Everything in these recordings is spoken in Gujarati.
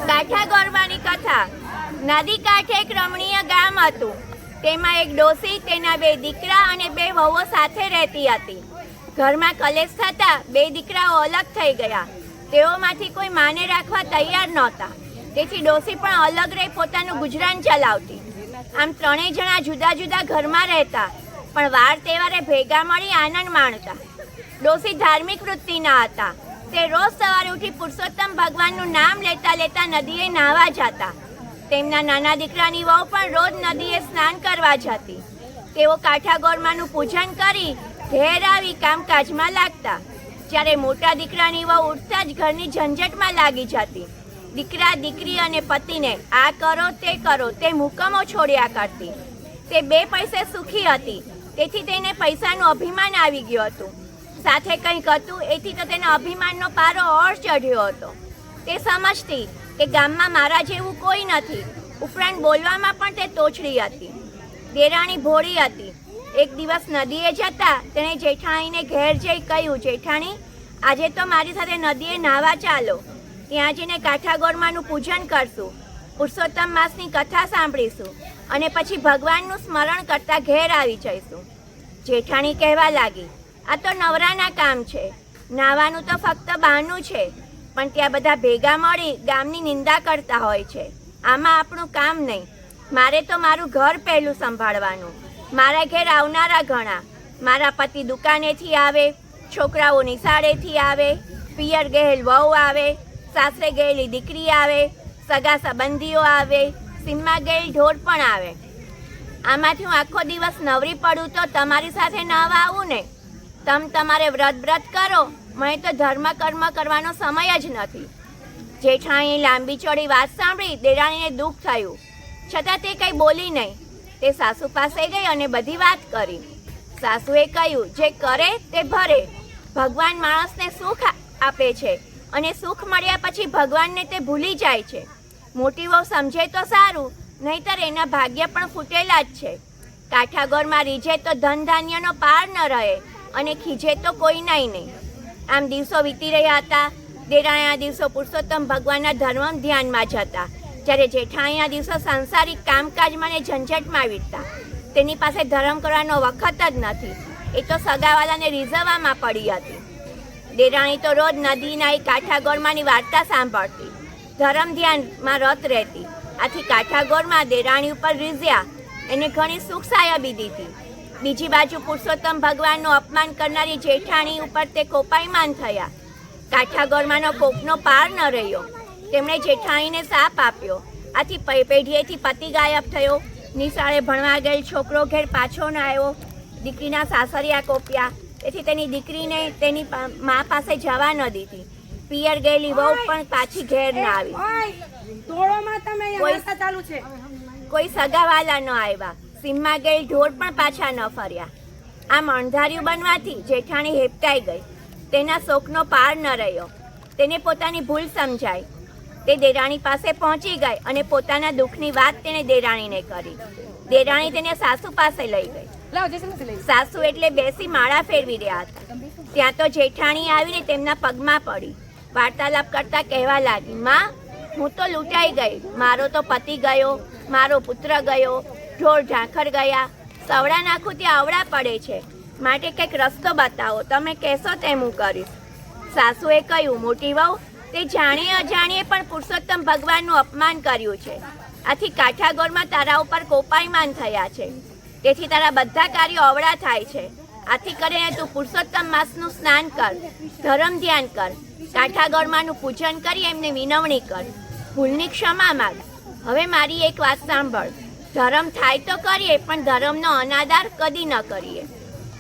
કાંઠા ગોરવાની કથા. નદી કાંઠે એક રમણીય ગામ હતું. તેમાં એક ડોસી, તેના 2 દીકરા અને 2 વહુઓ સાથે રહેતી હતી. ઘરમાં કલેશ થતાં 2 દીકરાઓ અલગ થઈ ગયા. તેઓમાંથી કોઈ માને રાખવા તૈયાર નહોતા. તેથી ડોસી પણ અલગ રહી પોતાનું ગુજરાન ચલાવતી. આમ 3 જણા જુદા જુદા ઘરમાં રહેતા, પણ વાર તહેવારે ભેગા મળી આનંદ માણતા. ડોસી ધાર્મિક વૃત્તિના હતા. તે રોજ સવારે ઉઠી પુરુષોત્તમ ભગવાનનું નામ લેતા લેતા નદીએ નાહવા જતા. તેમના નાના દીકરાની વહુ પણ રોજ નદીએ સ્નાન કરવા જતી. તેઓ કાંઠા ગોરમાનું પૂજન કરી ઘેર આવી કામકાજમાં લાગતા. જ્યારે મોટા દીકરાની વહુ ઉઠતા જ ઘરની ઝંઝટમાં લાગી જતી. દીકરા દીકરી અને પતિને આ કરો તે કરો તેમ હુકમો છોડ્યા કરતી. તે 2 પૈસે સુખી હતી, તેથી તેને પૈસાનું અભિમાન આવી ગયું હતું. સાથે કંઈક હતું એથી તો તેના અભિમાનનો પારો ઓર ચઢ્યો હતો. તે સમજતી કે ગામમાં મારા જેવું કોઈ નથી. ઉપરાંત બોલવામાં પણ તે તોછડી હતી. દેરાણી ભોળી હતી. એક દિવસ નદીએ જતા તેણે જેઠાણીને ઘેર જઈ કહ્યું, જેઠાણી, આજે તો મારી સાથે નદીએ નાહવા ચાલો. ત્યાં જઈને કાંઠા ગોરમાનું પૂજન કરશું, પુરુષોત્તમ માસની કથા સાંભળીશું અને પછી ભગવાનનું સ્મરણ કરતા ઘેર આવી જઈશું. જેઠાણી કહેવા લાગી, આ તો નવરાના કામ છે. નાવાનું તો ફક્ત બહાનું છે, પણ ત્યાં બધા ભેગા મળી ગામની નિંદા કરતા હોય છે. આમાં આપણું કામ નહીં. મારે તો મારું ઘર પહેલું સંભાળવાનું. મારા ઘેર આવનારા ઘણા. મારા પતિ દુકાનેથી આવે, છોકરાઓ નિશાળેથી આવે, પિયર ગયેલ વહુ આવે, સાસરે ગયેલી દીકરી આવે, સગા સંબંધીઓ આવે, સીમમાં ગયેલ ઢોર પણ આવે. આમાંથી હું આખો દિવસ નવરી પડું તો તમારી સાથે નાહવા આવું ને? તમારે વ્રત કરો, મને તો ધર્મ કર્મ કરવાનો સમય જ નથી. જેઠાણીની લાંબી ચોડી વાત સાંભળી દેરાણીને દુઃખ થયું, છતાં તે કંઈ બોલી નહીં. તે સાસુ પાસે ગઈ અને બધી વાત કરી. સાસુએ કહ્યું, જે કરે તે ભરે. ભગવાન માણસને સુખ આપે છે અને સુખ મળ્યા પછી ભગવાનને તે ભૂલી જાય છે. મોટી વહુ સમજે તો સારું, નહીંતર એના ભાગ્ય પણ ફૂટેલા જ છે. કાંઠા ગોરમાં રીઝે તો ધન ધાન્યનો પાર ન રહે અને ખીજે તો કોઈ નહીં. આમ દિવસો વીતી રહ્યા હતા. દેરાણીના દિવસો પુરુષોત્તમ ભગવાનના ધર્મ ધ્યાનમાં જતા, જ્યારે જેઠાણીના દિવસો સાંસારિક કામકાજમાં ને ઝંઝટમાં વીતતા. તેની પાસે ધર્મ કરવાનો વખત જ નથી. એ તો સગાવાલાને રીઝવવામાં પડી હતી. દેરાણી તો રોજ નદીના એ કાંઠા ગોરમાની વાર્તા સાંભળતી, ધર્મ ધ્યાનમાં રત રહેતી. આથી કાંઠા ગોરમાં દેરાણી ઉપર રીઝ્યા. એને ઘણી સુખ સાયબી દીધી. બીજી બાજુ પુરુષોત્તમ ભગવાનનું અપમાન કરનારી જેઠાણી ઉપર તે કોપાયમાન થયા. કાંઠા ગોરમાનો કોપનો પાર ન રહ્યો. તેમણે જેઠાણીને શાપ આપ્યો. આથી પેઢીએથી પતિ ગાયબ થયો. નિશાળે ભણવા ગયેલ છોકરો ઘેર પાછો ન આવ્યો. દીકરીના સાસરિયા કોપ્યા. તેથી તેની દીકરીને તેની મા પાસે જવા ન દીધી. પિયર ગયેલી વહુ પણ પાછી ઘેર ન આવી. કોઈ સગાવાલા ન આવ્યા. સીમમાં ગયેલ ઢોર પણ પાછા ન ફર્યા. આમ અણધાર્યું બનવાથી જેઠાણી હેપતાઈ ગઈ. તેના શોકનો પાર ન રહ્યો. તેને પોતાની ભૂલ સમજાઈ. તે દેરાણી પાસે પહોંચી ગઈ અને પોતાના દુઃખની વાત તેણે દેરાણીને કરી. દેરાણી તેને સાસુ પાસે લઈ ગઈ. સાસુ એટલે બેસી માળા ફેરવી રહ્યા હતા. ત્યાં તો જેઠાણી આવીને તેમના પગમાં પડી. વાર્તાલાપ કરતા કહેવા લાગી, માં, હું તો લૂંટાઈ ગઈ. મારો તો પતિ ગયો, મારો પુત્ર ગયો, ઢોર ઢાંખર ગયા. સવડા નાખું ત્યાં આવડા પડે છે. માટે કંઈક રસ્તો બતાવો. તમે કહેશો તેમ હું કરીશ. સાસુએ કહ્યું, મોટી વહુ, તે જાણીએ અજાણીએ પણ પુરુષોત્તમ ભગવાનનું અપમાન કર્યું છે. આથી કાંઠા ગોરમાં તારા ઉપર કોપાયમાન થયા છે. તેથી તારા બધા કાર્યો અવળા થાય છે. આથી કરીને તું પુરુષોત્તમ માસનું સ્નાન કર, ધર્મ ધ્યાન કર, કાંઠા ગોરમાનું પૂજન કરી એમને વિનવણી કર, ભૂલની ક્ષમા માગ. હવે મારી એક વાત સાંભળ. ધર્મ થાય તો કરીએ, પણ ધર્મનો અનાદર કદી ન કરીએ.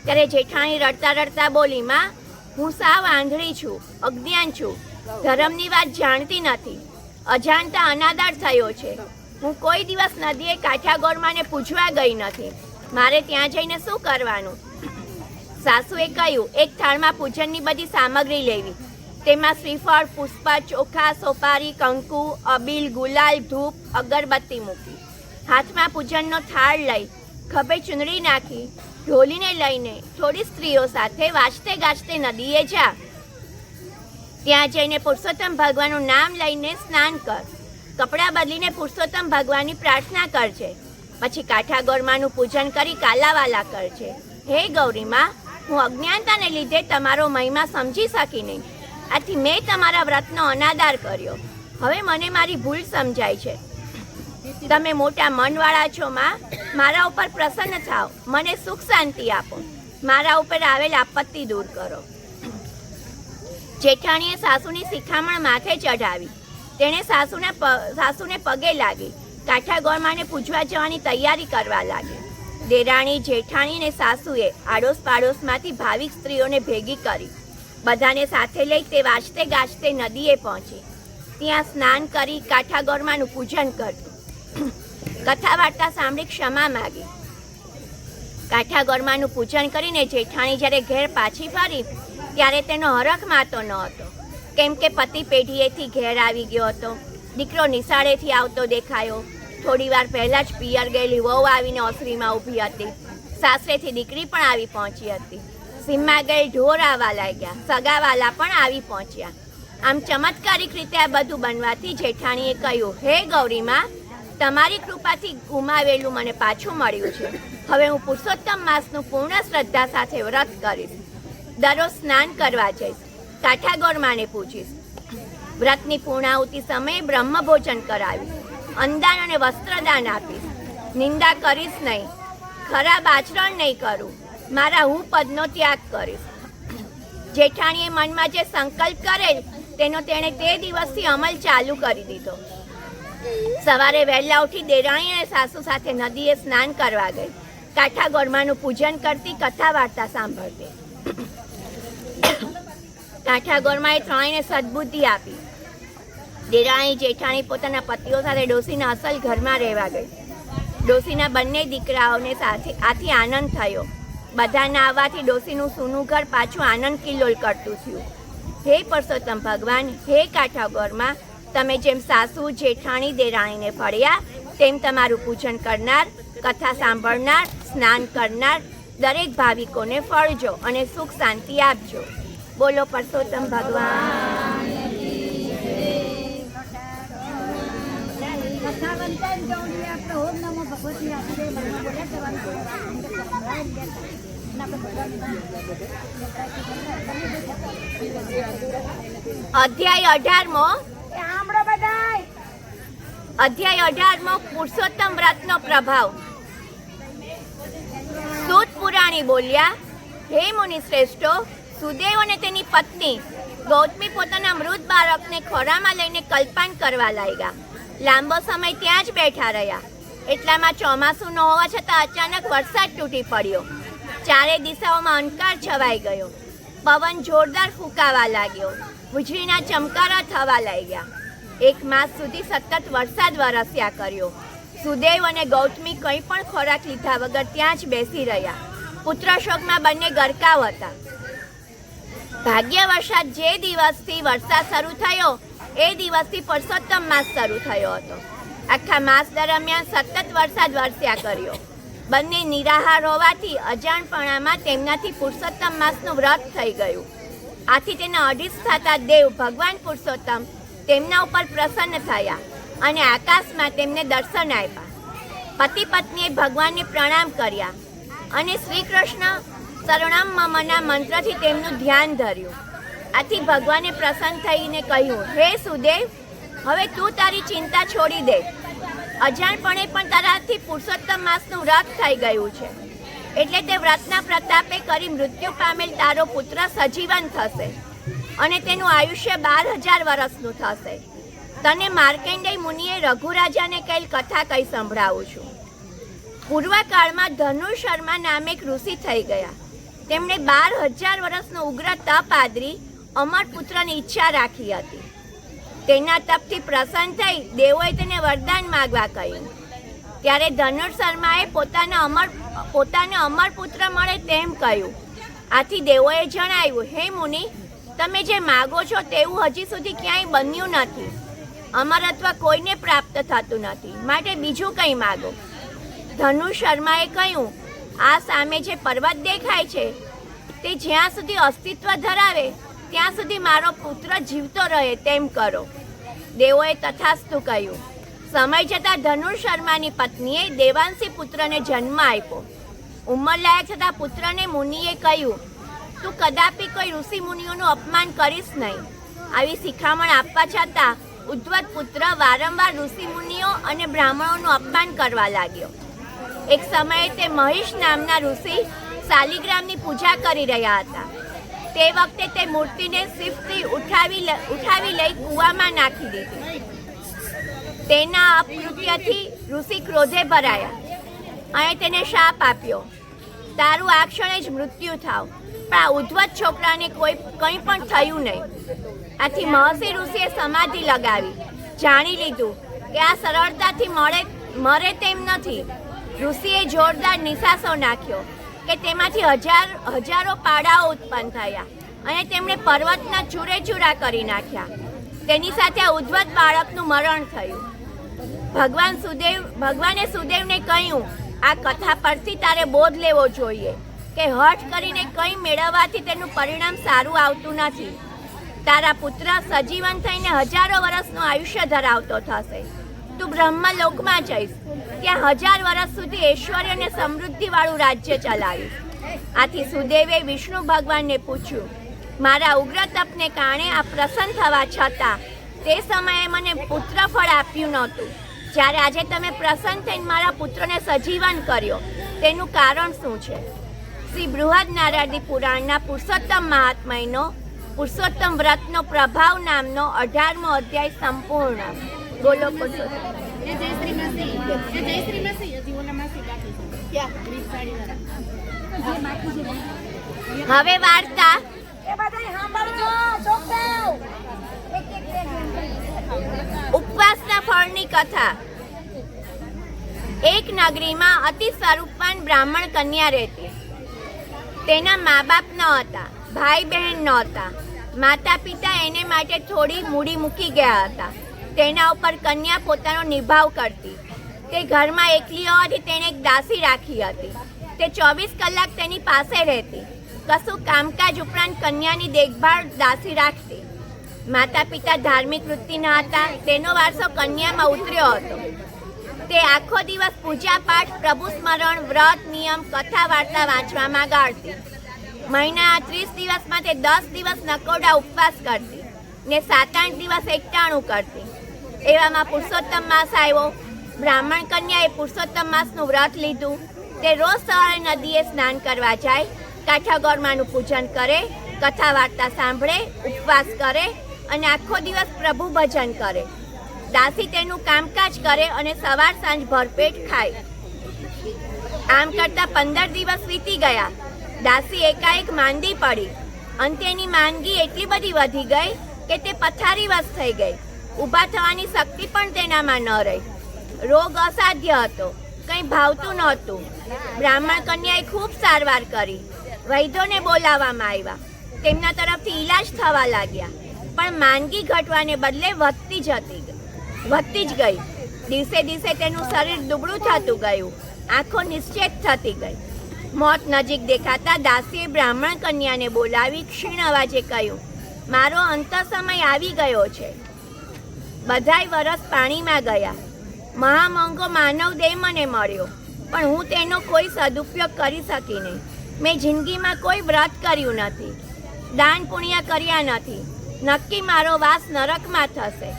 ત્યારે જેઠાણી રડતા રડતા બોલી, માં, હું સાવ આંધળી છું, અજ્ઞાન છું. ધર્મની વાત જાણતી નથી. અજાણતા અનાદર થયો છે. હું કોઈ દિવસ નદીએ કાંઠા ગોરમાને પૂજવા ગઈ નથી. મારે ત્યાં જઈને શું કરવાનું? સાસુએ કહ્યું, એક થાળમાં પૂજનની બધી સામગ્રી લેવી. તેમાં શ્રીફળ, પુષ્પ, ચોખા, સોપારી, કંકુ, અબીલ, ગુલાલ, ધૂપ, અગરબત્તી મૂકી. હાથમાં પૂજનનો થાળ લઈ, ખભે ચૂંદડી નાખી, ઢોલીને લઈને થોડી સ્ત્રીઓ સાથે વાજતે ગાજતે નદીએ જા. ત્યાં જઈને પુરુષોત્તમ ભગવાનનું નામ લઈને સ્નાન કર. કપડાં બદલીને પુરુષોત્તમ ભગવાનની પ્રાર્થના કરજે. પછી કાઠા ગોરમાનું પૂજન કરી કાલાવાલા કરજે. હે ગૌરીમાં, હું અજ્ઞાનતાને લીધે તમારો મહિમા સમજી શકી નહીં. આથી મેં તમારા વ્રતનો અનાદર કર્યો. હવે મને મારી ભૂલ સમજાય છે. તમે મોટા મનવાળા છો માં, મારા ઉપર પ્રસન્ન થાઓ, મને સુખ શાંતિ આપો, મારા ઉપર આવેલ આપત્તિ દૂર કરો. જેઠાણીએ સાસુની શિખામણ માથે ચઢાવી. તેણે સાસુને પગે લાગી કાઠા ગોરમાને પૂજવા જવાની તૈયારી કરવા લાગી. દેરાણી, જેઠાણી ને સાસુએ આડોશ પાડોશમાંથી ભાવિક સ્ત્રીઓને ભેગી કરી. બધાને સાથે લઈ તે વાજતે ગાજતે નદીએ પહોંચી. ત્યાં સ્નાન કરી કાઠા ગોરમાનું પૂજન કર્યું. કથા વાર્તા સાંભળી ક્ષમા માગી. કાઠા ગોરમાનું પૂજન કરીને જેઠાણી જ્યારે ઘેર પાછી ફરી ત્યારે તેનો હરખ માતો ન હતો. કેમ કે પતિ પેઢીએથી ઘેર આવી ગયો હતો. દીકરો નિશાળેથી આવતો દેખાયો. થોડી વાર પહેલા જ પિયર ગયેલી વહુ આવીને ઓસરીમાં ઊભી હતી. સાસરેથી દીકરી પણ આવી પહોંચી હતી. સીમમાં ગયેલ ઢોર આવવા લાગ્યા. સગાવાલા પણ આવી પહોંચ્યા. આમ ચમત્કારિક રીતે આ બધું બનવાથી જેઠાણીએ કહ્યું, હે ગૌરીમાં, તમારી કૃપાથી ગુમાવેલું મને પાછું મળ્યું છે. હવે હું પુરુષોત્તમ માસનું પૂર્ણ શ્રદ્ધા સાથે વ્રત કરીશ. દરરોજ સ્નાન કરવા જઈશ. કાઠા ગોરમાને પૂછીશ. વ્રતની પૂર્ણાહુતિ સમયે બ્રહ્મ ભોજન કરાવીશ. અન્નદાન અને વસ્ત્રદાન આપીશ. નિંદા કરીશ નહીં. ખરાબ આચરણ નહીં કરું. મારા હું પદનો ત્યાગ કરીશ. જેઠાણીએ મનમાં જે સંકલ્પ કરેલ તેનો તેણે તે દિવસથી અમલ ચાલુ કરી દીધો. સવારે વહેલા ઉઠી દેરાણી અને સાસુ સાથે નદીએ સ્નાન કરવા ગઈ. કાઠા ગોરમાનું પૂજન કરતી, કથા વાર્તા સાંભળતી. કાઠા ગોરમાએ ત્રણેયને સદબુદ્ધિ આપી. દેરાણી જેઠાણી પોતાના પતિઓ સાથે ડોસીના અસલ ઘરમાં રહેવા ગઈ. ડોસીના બંને દીકરાઓને સાથે આથી આનંદ થયો. બધાના આવવાથી ડોસીનું સૂનું ઘર પાછું આનંદ કિલ્લોલ કરતું થયું. હે પુરુષોત્તમ ભગવાન, હે કાઠા ગોરમા, તમે જેમ સાસુ, જેઠાણી, દેરાણીને ફળ્યા તેમ તમારું પૂજન કરનાર, કથા સાંભળનાર, સ્નાન કરનાર દરેક ભાવિકોને ફળજો અને સુખ શાંતિ આપજો. બોલો પુરુષોત્તમ ભગવાન. અધ્યાય 18મો પુરુષોત્તમ વ્રતનો પ્રભાવ. સૂત પુરાણી બોલ્યા, હે મુનિ શ્રેષ્ઠો, સુદેવ અને તેની પત્ની ગૌતમી પોતાના મૃત બાળકને ખોળામાં લઈને કલ્પાન કરવા લાગ્યા. લાંબો સમય ત્યાં જ બેઠા રહ્યા. એટલામાં ચોમાસું ન હોવા છતાં અચાનક વરસાદ તૂટી પડ્યો. ચારે દિશાઓમાં અંધકાર છવાઈ ગયો. પવન જોરદાર ફૂંકાવા લાગ્યો. વીજળીના ચમકારા થવા લાગ્યા. 1 માસ સુધી સતત વરસાદ વરસ્યા કર્યો. સુદેવ અને ગૌતમી કંઈ પણ ખોરાક લીધા વગર ત્યાં જ બેસી રહ્યા. પુત્ર શોકમાં બંને ગરકાવ હતા. ભાગ્યવશાત જે દિવસથી વરસાદ શરૂ થયો એ દિવસથી પુરુષોત્તમ માસ શરૂ થયો હતો. આખા માસ દરમિયાન સતત વરસાદ વરસ્યા કર્યો. બંને નિરાહાર હોવાથી અજાણપણામાં તેમનાથી પુરુષોત્તમ માસનું વ્રત થઈ ગયું. આથી તેના અઢીસ થતા દેવ ભગવાન પુરુષોત્તમ તેમના ઉપર પ્રસન્ન થયા અને આકાશમાં તેમને દર્શન આપ્યા. પતિ પત્નીએ ભગવાનને પ્રણામ કર્યા અને શ્રી કૃષ્ણ શરણમ મમના મંત્રથી તેમનું ધ્યાન ધર્યું. આથી ભગવાને પ્રસન્ન થઈને કહ્યું, હે સુદેવ, હવે તું તારી ચિંતા છોડી દે. અજાણપણે પણ તારાથી પુરુષોત્તમ માસનું વ્રત થઈ ગયું છે. એટલે તે વ્રતના પ્રતાપે કરી મૃત્યુ પામેલ તારો પુત્ર સજીવન થશે અને તેનું આયુષ્ય 12,000 વર્ષનું થશે. તને માર્કેન્ડેય મુનિએ રઘુરાજાને કહેલ કથા કહી સંભળાવું છું. પૂર્વકાળમાં ધનુર્શર્મા નામે એક ઋષિ થઈ ગયા. તેમણે 12,000 વર્ષનો ઉગ્ર તપ આદરી અમર પુત્રની ઈચ્છા રાખી હતી. તેના તપથી પ્રસન્ન થઈ દેવોએ તેને વરદાન માગવા કહ્યું. ત્યારે ધનુર્શર્માએ પોતાને અમર પુત્ર મળે તેમ કહ્યું. આથી દેવોએ જણાવ્યું, હે મુનિ, તમે જે માગો છો તેવું હજી સુધી ક્યાંય બન્યું નથી. અમરત્વ કોઈને પ્રાપ્ત થતું નથી, માટે બીજું કંઈ માગો. ધનુર્શર્માએ કહ્યું, આ સામે જે પર્વત દેખાય છે તે જ્યાં સુધી અસ્તિત્વ ધરાવે ત્યાં સુધી મારો પુત્ર જીવતો રહે તેમ કરો. દેવોએ તથાસ્તુ કહ્યું. સમય જતાં ધનુર શર્માની પત્નીએ દેવાંશી પુત્રને જન્મ આપ્યો. ઉંમરલાયક થતાં પુત્રને મુનિએ કહ્યું, તું કદાપી કોઈ ઋષિ મુનિઓનું અપમાન કરીશ નહીં. આવી શિખામણ આપવા છતાં ઉદ્ધત પુત્ર વારંવાર ઋષિ મુનિઓ અને બ્રાહ્મણોનું અપમાન કરવા લાગ્યો. એક સમયે તે મહિષ નામના ઋષિ શાલિગ્રામની પૂજા કરી રહ્યા હતા. તે વખતે તે મૂર્તિને શિફથી ઉઠાવી લઈ કૂવામાં નાખી દીધી. તેના અપકૃત્યથી ઋષિ ક્રોધે ભરાયા અને તેને શાપ આપ્યો, તારું આ ક્ષણે જ મૃત્યુ થાવ. પણ આ ઉદ્ધત છોકરાને કંઈ પણ થયું નહીં. આથી મહર્ષિ ઋષિએ સમાધિ લગાવી. જાણી લીધું કે આ સરળતાથી મરે તેમ નથી. ઋષિએ જોરદાર નિશાસો નાખ્યો કે તેમાંથી હજારો પાડાઓ ઉત્પન્ન થયા અને તેમણે પર્વતના ચૂરેચૂરા કરી નાખ્યા. તેની સાથે આ ઉદ્ધત બાળકનું મરણ થયું. ભગવાને સુદેવને કહ્યું, આ કથા પરથી તારે બોધ લેવો જોઈએ કે હઠ કરીને કંઈ મેળવવાથી તેનું પરિણામ સારું આવતું નથી. તારા પુત્ર સજીવન થઈને હજારો વર્ષનું આયુષ્ય ધરાવતો થશે. તું બ્રહ્મલોકમાં જઈશ, ત્યાં 1000 વર્ષ સુધી ઐશ્વર્ય અને સમૃદ્ધિવાળું રાજ્ય ચલાવીશ. આથી સુદેવે વિષ્ણુ ભગવાનને પૂછ્યું, મારા ઉગ્ર તપને કારણે આ પ્રસન્ન થવા છતાં તે સમયે મને પુત્ર ફળ આપ્યું નહોતું. જ્યારે આજે તમે પ્રસન્ન થઈને મારા પુત્રને સજીવન કર્યો, તેનું કારણ શું છે? શ્રી બૃહદ નારદી પુરાણના પુરુષોત્તમ મહાત્મયનો પુરુષોત્તમ વ્રતનો પ્રભાવ નામનો 18મો અધ્યાય સંપૂર્ણ. બોલો પુરુષોત્તમ. હવે વાર્તા. ઉપવાસના ફળની કથા. એક નગરીમાં અતિ સ્વરૂપવાન બ્રાહ્મણ કન્યા રહેતી. તેના મા બાપ ન હતા, ભાઈ બહેન નહોતા. માતા પિતા એને માટે થોડી મૂડી મૂકી ગયા હતા. તેના ઉપર કન્યા પોતાનો નિભાવ કરતી. તે ઘરમાં એકલી હોવાથી તેણે એક દાસી રાખી હતી. તે 24 કલાક તેની પાસે રહેતી. કશું કામકાજ ઉપરાંત કન્યાની દેખભાળ દાસી રાખતી. માતા પિતા ધાર્મિક વૃત્તિના હતા. તેનો વારસો કન્યામાં ઉતર્યો હતો. તે આખો દિવસ પૂજા પાઠ, પ્રભુ સ્મરણ, વ્રત, નિયમ, કથા વાર્તા વાંચવામાં ગાળતી. મહિના 30 દિવસમાં તે 10 દિવસ નકોરડા ઉપવાસ કરતી ને 7-8 દિવસ એકટાણું કરતી. એવામાં પુરુષોત્તમ માસ આવ્યો. બ્રાહ્મણ કન્યાએ પુરુષોત્તમ માસનું વ્રત લીધું. તે રોજ સવારે નદીએ સ્નાન કરવા જાય, કાઠા ગોરમાનું પૂજન કરે, કથા વાર્તા સાંભળે, ઉપવાસ કરે અને આખો દિવસ પ્રભુ ભજન કરે. દાસી તેનું કામકાજ કરે અને સવાર સાંજ ભરપેટ ખાય. આમ કરતા 15 દિવસ વીતી ગયા. દાસી એકાએક માંદી પડી. અંતે એની માંદગી એટલી બધી વધી ગઈ કે તે પથારીવશ થઈ ગઈ. ઊભા થવાની શક્તિ પણ તેનામાં ન રહી. રોગ અસાધ્ય હતો, કંઈ ભાવતું નહોતું. બ્રાહ્મણ કન્યાએ ખૂબ સારવાર કરી. વૈદ્યોને બોલાવવામાં આવ્યા. તેમના તરફથી ઈલાજ થવા લાગ્યા, પણ માંદગી ઘટવાને બદલે વધતી જ ગઈ. દિવસે દિવસે તેનું શરીર દુબળું થતું ગયું. આંખો નિશ્ચેત થતી ગઈ. મોત નજીક દેખાતા દાસીએ બ્રાહ્મણ કન્યાને બોલાવી ક્ષીણ અવાજે કહ્યું, મારો અંત સમય આવી ગયો છે. બધાય વરસ પાણીમાં ગયા. મહામંગો માનવ દેહ મને મળ્યો, પણ હું તેનો કોઈ સદુપયોગ કરી શકી નહીં. મેં જિંદગીમાં કોઈ વ્રત કર્યું નથી, દાન પુણ્ય કર્યા નથી. નક્કી મારો વાસ નરકમાં થશે.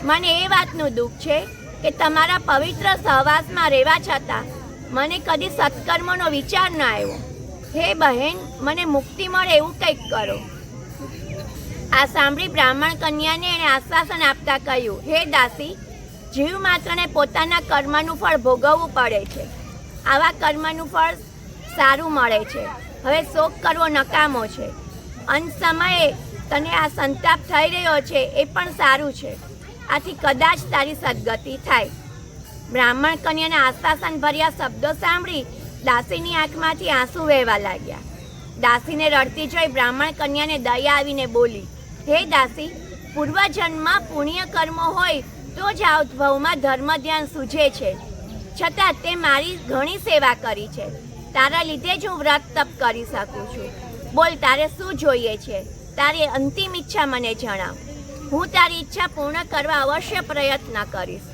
મને એ વાતનું દુઃખ છે કે તમારા પવિત્ર સહવાસમાં રહેવા છતાં મને કદી સત્કર્મનો વિચાર ન આવ્યો. હે બહેન, મને મુક્તિ મળે એવું કંઈક કરો. આ સાંભળી બ્રાહ્મણ કન્યાને એણે આશ્વાસન આપતા કહ્યું, હે દાસી, જીવ માત્રને પોતાના કર્મનું ફળ ભોગવવું પડે છે. આવા કર્મનું ફળ સારું મળે છે. હવે શોક કરવો નકામો છે. અંત સમયે તને આ સંતાપ થઈ રહ્યો છે એ પણ સારું છે. આથી કદાચ તારી સદગતિ થાય. બ્રાહ્મણ કન્યાના આશ્વાસન ભર્યા શબ્દો સાંભળી દાસીની આંખમાંથી આંસુ વહેવા લાગ્યા. દાસીને રડતી જોઈ બ્રાહ્મણ કન્યાને દયા આવીને બોલી, હે દાસી, પૂર્વજન્મમાં પુણ્ય કર્મો હોય તો જ આ ઉદ્ભવમાં ધર્મ ધ્યાન સૂઝે છે. છતાં તે મારી ઘણી સેવા કરી છે. તારા લીધે જ હું વ્રત તપ કરી શકું છું. બોલ, તારે શું જોઈએ છે? તારી અંતિમ ઈચ્છા મને જણાવ. હું તારી ઈચ્છા પૂર્ણ કરવા અવશ્ય પ્રયત્ન કરીશ.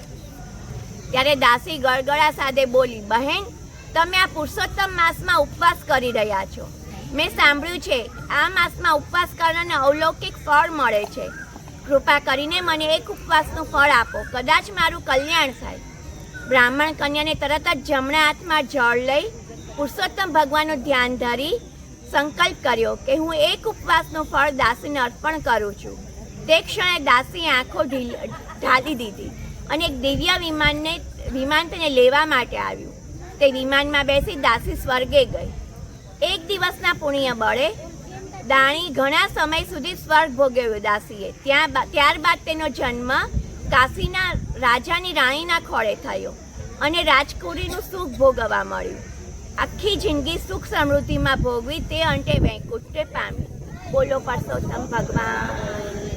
ત્યારે દાસી ગળગળા સાથે બોલી, બહેન, તમે આ પુરુષોત્તમ માસમાં ઉપવાસ કરી રહ્યા છો. મેં સાંભળ્યું છે આ માસમાં ઉપવાસ કરવાને અલૌકિક ફળ મળે છે. કૃપા કરીને મને એક ઉપવાસનું ફળ આપો, કદાચ મારું કલ્યાણ થાય. બ્રાહ્મણ કન્યાને તરત જ જમણા હાથમાં જળ લઈ પુરુષોત્તમ ભગવાનનું ધ્યાન ધરી સંકલ્પ કર્યો કે હું એક ઉપવાસનું ફળ દાસીને અર્પણ કરું છું. તે ક્ષણે દાસીએ આંખો ઢાળી દીધી અને એક દિવ્ય વિમાન તેને લેવા માટે આવ્યું. તે વિમાનમાં બેસી દાસી સ્વર્ગે ગઈ. એક દિવસના પુણ્ય બળે દાણી ઘણા સમય સુધી સ્વર્ગ ભોગવ્યો દાસીએ. ત્યારબાદ તેનો જન્મ કાશીના રાજાની રાણીના ખોળે થયો અને રાજકુળીનું સુખ ભોગવવા મળ્યું. આખી જિંદગી સુખ સમૃદ્ધિમાં ભોગવી તે અંતે વૈકુંઠે પામી. બોલો પરસોત્તમ ભગવાન.